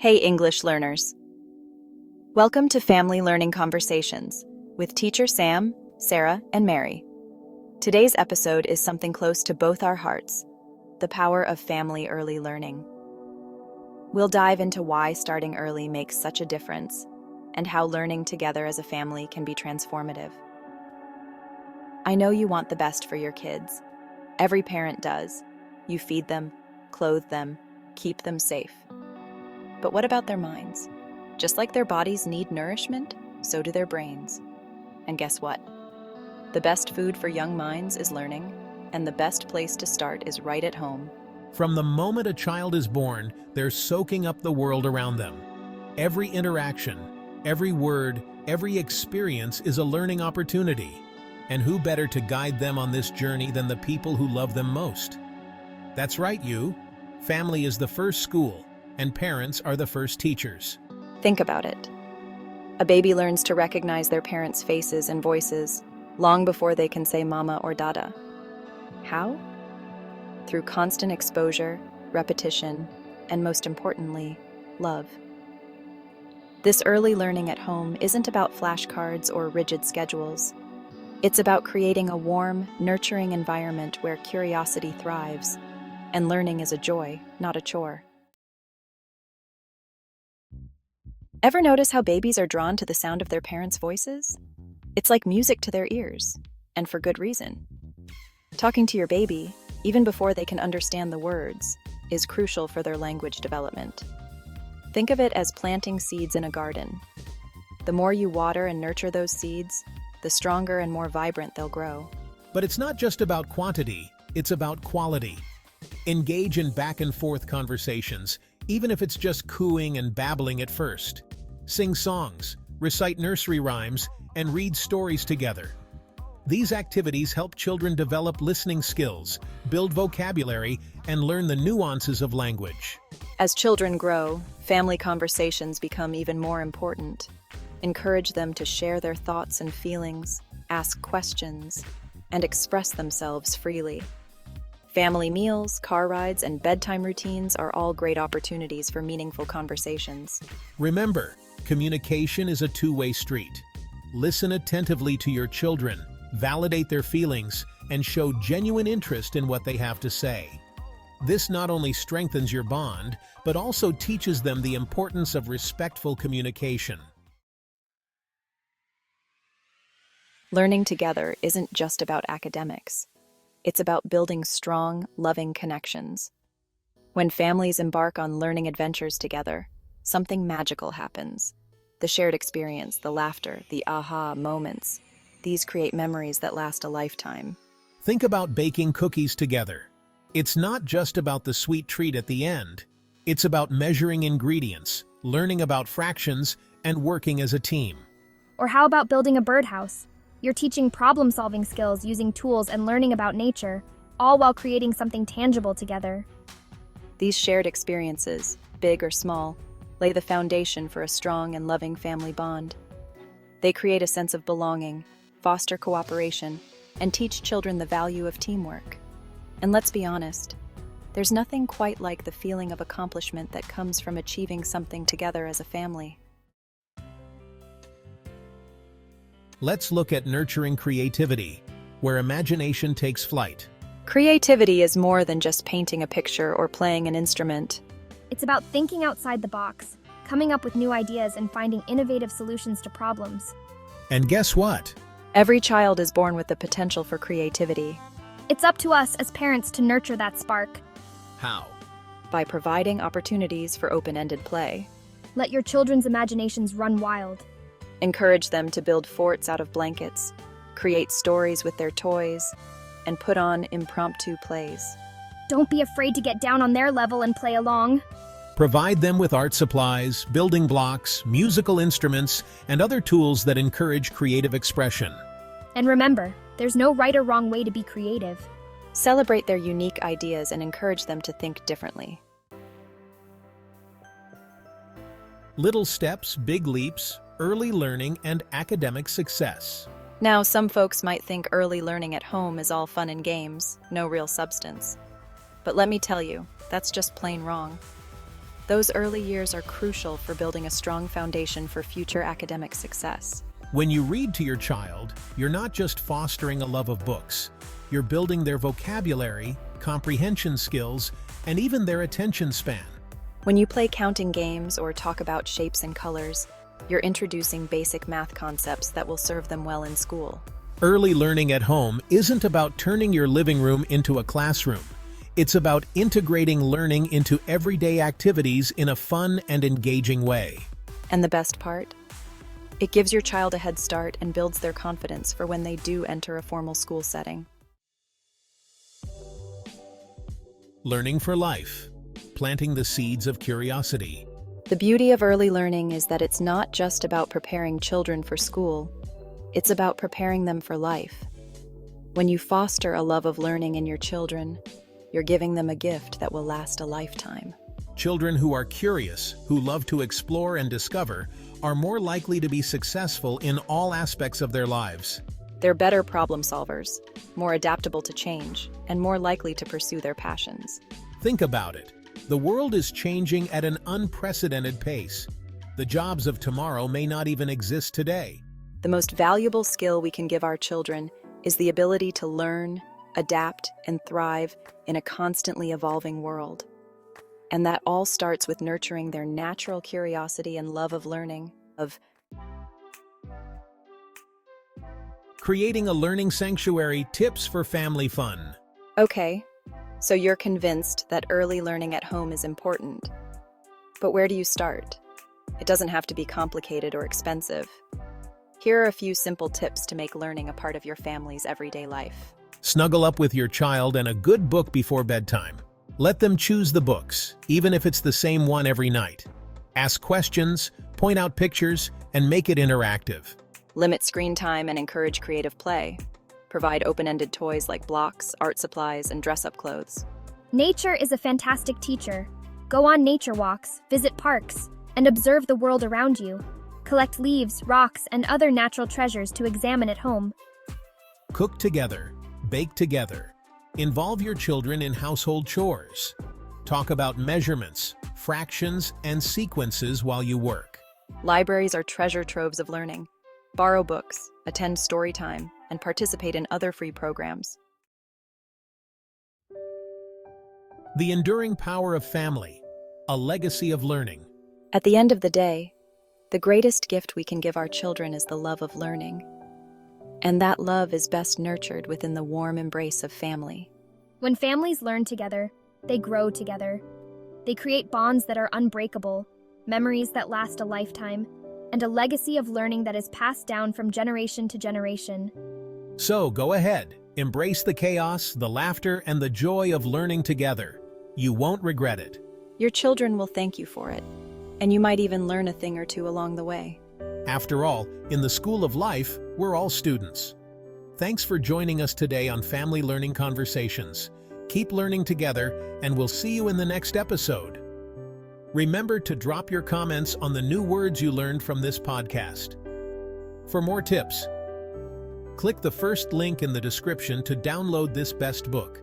Hey, English learners. Welcome to Family Learning Conversations with Teacher Sam, Sarah, and Mary. Today's episode is something close to both our hearts, the power of family early learning. We'll dive into why starting early makes such a difference and how learning together as a family can be transformative. I know you want the best for your kids. Every parent does. You feed them, clothe them, keep them safe. But what about their minds? Just like their bodies need nourishment, so do their brains. And guess what? The best food for young minds is learning, and the best place to start is right at home. From the moment a child is born, they're soaking up the world around them. Every interaction, every word, every experience is a learning opportunity. And who better to guide them on this journey than the people who love them most? That's right, you. Family is the first school, and parents are the first teachers. Think about it. A baby learns to recognize their parents' faces and voices long before they can say mama or dada. How? Through constant exposure, repetition, and most importantly, love. This early learning at home isn't about flashcards or rigid schedules. It's about creating a warm, nurturing environment where curiosity thrives, and learning is a joy, not a chore. Ever notice how babies are drawn to the sound of their parents' voices? It's like music to their ears, and for good reason. Talking to your baby, even before they can understand the words, is crucial for their language development. Think of it as planting seeds in a garden. The more you water and nurture those seeds, the stronger and more vibrant they'll grow. But it's not just about quantity, it's about quality. Engage in back and forth conversations, even if it's just cooing and babbling at first. Sing songs, recite nursery rhymes, and read stories together. These activities help children develop listening skills, build vocabulary, and learn the nuances of language. As children grow, family conversations become even more important. Encourage them to share their thoughts and feelings, ask questions, and express themselves freely. Family meals, car rides, and bedtime routines are all great opportunities for meaningful conversations. Remember, communication is a two-way street. Listen attentively to your children, validate their feelings, and show genuine interest in what they have to say. This not only strengthens your bond, but also teaches them the importance of respectful communication. Learning together isn't just about academics. It's about building strong, loving connections. When families embark on learning adventures together, something magical happens. The shared experience, the laughter, the aha moments, these create memories that last a lifetime. Think about baking cookies together. It's not just about the sweet treat at the end. It's about measuring ingredients, learning about fractions, and working as a team. Or how about building a birdhouse? You're teaching problem-solving skills using tools and learning about nature, all while creating something tangible together. These shared experiences, big or small, lay the foundation for a strong and loving family bond. They create a sense of belonging, foster cooperation, and teach children the value of teamwork. And let's be honest, there's nothing quite like the feeling of accomplishment that comes from achieving something together as a family. Let's look at nurturing creativity, where imagination takes flight. Creativity is more than just painting a picture or playing an instrument. It's about thinking outside the box, coming up with new ideas and finding innovative solutions to problems. And guess what? Every child is born with the potential for creativity. It's up to us as parents to nurture that spark. How? By providing opportunities for open-ended play. Let your children's imaginations run wild. Encourage them to build forts out of blankets, create stories with their toys, and put on impromptu plays. Don't be afraid to get down on their level and play along. Provide them with art supplies, building blocks, musical instruments, and other tools that encourage creative expression. And remember, there's no right or wrong way to be creative. Celebrate their unique ideas and encourage them to think differently. Little steps, big leaps, early learning, and academic success. Now, some folks might think early learning at home is all fun and games, no real substance. But let me tell you, that's just plain wrong. Those early years are crucial for building a strong foundation for future academic success. When you read to your child, you're not just fostering a love of books. You're building their vocabulary, comprehension skills, and even their attention span. When you play counting games or talk about shapes and colors, you're introducing basic math concepts that will serve them well in school. Early learning at home isn't about turning your living room into a classroom. It's about integrating learning into everyday activities in a fun and engaging way. And the best part? It gives your child a head start and builds their confidence for when they do enter a formal school setting. Learning for life. Planting the seeds of curiosity. The beauty of early learning is that it's not just about preparing children for school, it's about preparing them for life. When you foster a love of learning in your children, you're giving them a gift that will last a lifetime. Children who are curious, who love to explore and discover, are more likely to be successful in all aspects of their lives. They're better problem solvers, more adaptable to change, and more likely to pursue their passions. Think about it. The world is changing at an unprecedented pace. The jobs of tomorrow may not even exist today. The most valuable skill we can give our children is the ability to learn, adapt, and thrive in a constantly evolving world. And that all starts with nurturing their natural curiosity and love of learning, Creating a learning sanctuary, tips for family fun. Okay, so you're convinced that early learning at home is important. But where do you start? It doesn't have to be complicated or expensive. Here are a few simple tips to make learning a part of your family's everyday life. Snuggle up with your child and a good book before bedtime. Let them choose the books, even if it's the same one every night. Ask questions, point out pictures, and make it interactive. Limit screen time and encourage creative play. Provide open-ended toys like blocks, art supplies, and dress-up clothes. Nature is a fantastic teacher. Go on nature walks, visit parks, and observe the world around you. Collect leaves, rocks, and other natural treasures to examine at home. Cook together, bake together. Involve your children in household chores. Talk about measurements, fractions, and sequences while you work. Libraries are treasure troves of learning. Borrow books, attend story time, and participate in other free programs. The enduring power of family, a legacy of learning. At the end of the day, the greatest gift we can give our children is the love of learning. And that love is best nurtured within the warm embrace of family. When families learn together, they grow together. They create bonds that are unbreakable, memories that last a lifetime, and a legacy of learning that is passed down from generation to generation. So go ahead, embrace the chaos, the laughter, and the joy of learning together. You won't regret it. Your children will thank you for it, and you might even learn a thing or two along the way. After all, in the school of life, we're all students. Thanks for joining us today on Family Learning Conversations. Keep learning together, and we'll see you in the next episode. Remember to drop your comments on the new words you learned from this podcast. For more tips, click the first link in the description to download this best book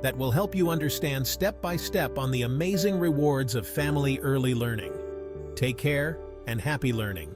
that will help you understand step by step on the amazing rewards of family early learning. Take care and happy learning.